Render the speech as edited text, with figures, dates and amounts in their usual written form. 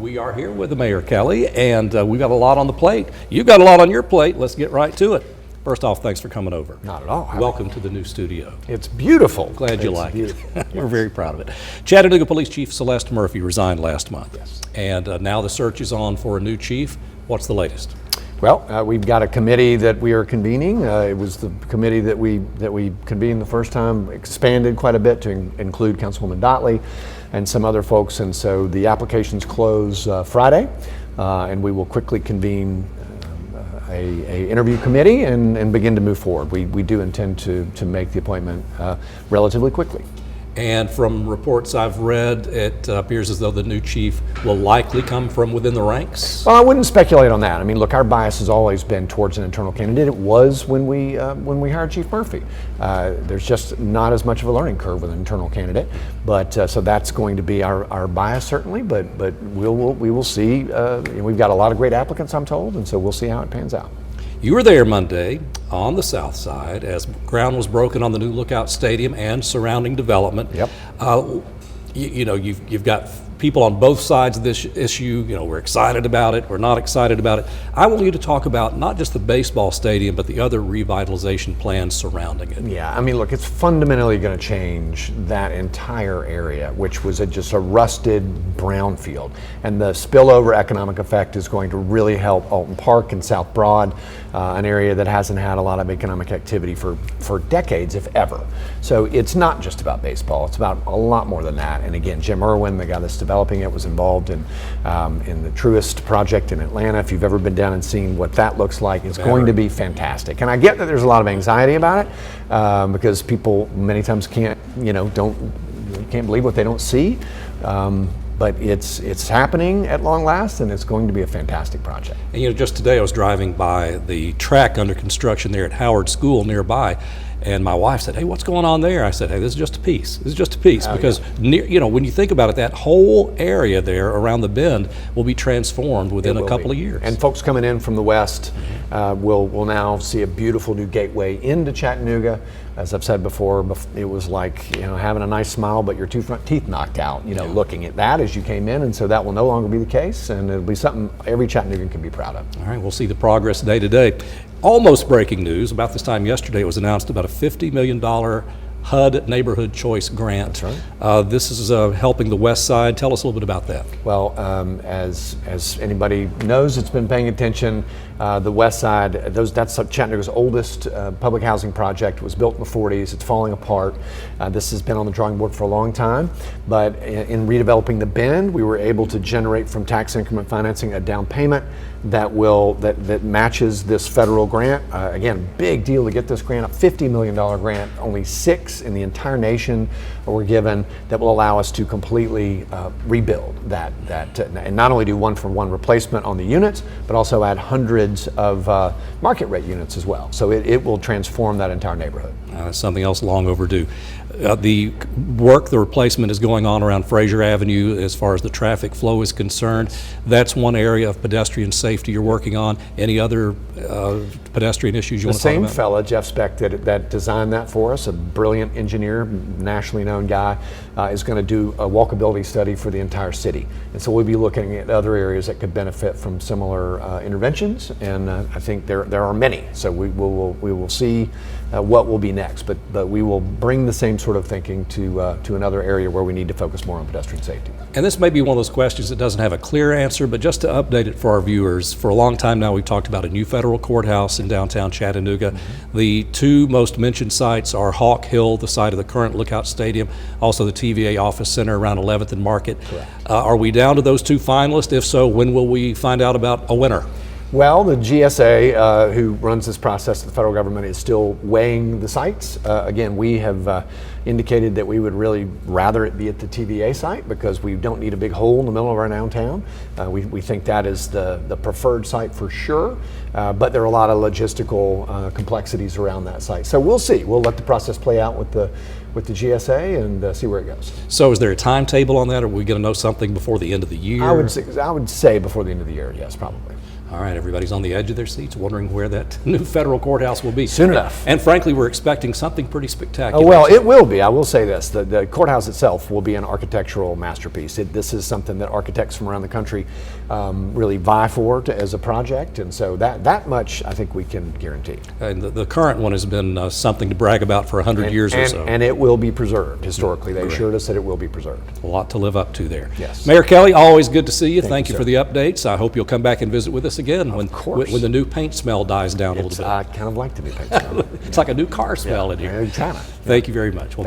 We are here with the Mayor Kelly, and we've got a lot on the plate. You've got a lot on your plate. Let's get right to it. First off, thanks for coming over. Not at all. Welcome to the new studio. It's beautiful. Glad you like it. We're very proud of it. Chattanooga Police Chief Celeste Murphy resigned last month. Yes. And now the search is on for a new chief. What's the latest? Well, we've got a committee that we are convening. It was the committee that we convened the first time, expanded quite a bit to include Councilwoman Dotley and some other folks. And so the applications close Friday, and we will quickly convene a interview committee and begin to move forward. We do intend to make the appointment relatively quickly. And from reports I've read, it appears as though the new chief will likely come from within the ranks. Well, I wouldn't speculate on that. I mean, look, our bias has always been towards an internal candidate. It was when we hired Chief Murphy. There's just not as much of a learning curve with an internal candidate, but so that's going to be our bias certainly. But we will see. We've got a lot of great applicants, I'm told, and so we'll see how it pans out. You were there Monday on the south side as ground was broken on the new Lookout Stadium and surrounding development. Yep. You've got people on both sides of this issue. We're excited about it, we're not excited about it. I want you to talk about not just the baseball stadium, but the other revitalization plans surrounding it. Yeah, I mean, look, it's fundamentally going to change that entire area, which was just a rusted brown field. And the spillover economic effect is going to really help Alton Park and South Broad, an area that hasn't had a lot of economic activity for decades, if ever. So it's not just about baseball, it's about a lot more than that. And again, Jim Irwin, the guy that's developing it, was involved in the Truist project in Atlanta. If you've ever been down and seen what that looks like, it's going to be fantastic. And I get that there's a lot of anxiety about it because people many times can't believe what they don't see. But it's happening at long last, and it's going to be a fantastic project. And just today I was driving by the track under construction there at Howard School nearby, and my wife said, "Hey, what's going on there?" I said, "Hey, this is just a piece. This is just a piece." Because when you think about it, that whole area there around the bend will be transformed within a couple of years. And folks coming in from the west will now see a beautiful new gateway into Chattanooga. As I've said before, it was like having a nice smile, but your two front teeth knocked out. Looking at that as you came in, and so that will no longer be the case, and it'll be something every Chattanoogan can be proud of. All right, we'll see the progress day to day. Almost breaking news, about this time yesterday it was announced about a $50 million HUD Neighborhood Choice Grant. That's right. This is helping the West Side. Tell us a little bit about that. Well, as anybody knows that's been paying attention, the West Side, that's Chattanooga's oldest public housing project. It was built in the 40s. It's falling apart. This has been on the drawing board for a long time, but in redeveloping the Bend, we were able to generate from tax increment financing a down payment that matches this federal grant. Again, big deal to get this grant, a $50 million grant. Only 6 in the entire nation were given that will allow us to completely rebuild that and not only do one-for-one replacement on the units, but also add hundreds of market rate units as well. So it will transform that entire neighborhood. Something else long overdue. The replacement is going on around Fraser Avenue as far as the traffic flow is concerned. That's one area of pedestrian safety you're working on. Any other pedestrian issues you want to talk about? The same fella, Jeff Speck, that designed that for us, a brilliant engineer, nationally known guy, is going to do a walkability study for the entire city. And so we'll be looking at other areas that could benefit from similar interventions, and I think there are many. So we will see what will be next, but we will bring the same sort of thinking to another area where we need to focus more on pedestrian safety. And this may be one of those questions that doesn't have a clear answer, but just to update it for our viewers, for a long time now we've talked about a new federal courthouse in downtown Chattanooga. Mm-hmm. The two most mentioned sites are Hawk Hill, the site of the current Lookout Stadium, also the TVA Office Center around 11th and Market. Correct. Are we down to those two finalists? If so, when will we find out about a winner? Well, the GSA, who runs this process, the federal government, is still weighing the sites. Again, we have indicated that we would really rather it be at the TVA site because we don't need a big hole in the middle of our downtown. We think that is the preferred site for sure, but there are a lot of logistical complexities around that site. So we'll see. We'll let the process play out with the GSA and see where it goes. So is there a timetable on that? Or are we going to know something before the end of the year? I would say before the end of the year, yes, probably. All right, everybody's on the edge of their seats wondering where that new federal courthouse will be. Soon enough. And frankly, we're expecting something pretty spectacular. Oh, well, it will be. I will say this. The courthouse itself will be an architectural masterpiece. This is something that architects from around the country really vie for as a project. And so that much I think we can guarantee. And the current one has been something to brag about for 100 years or so. And it will be preserved historically. They assured us that it will be preserved. A lot to live up to there. Yes. Mayor Kelly, always good to see you. Thank you sir. for the updates. I hope you'll come back and visit with us again when course. the new paint smell dies down a little bit. I kind of like the new paint. It's like a new car smell in here. Kind of. Thank you very much. Well,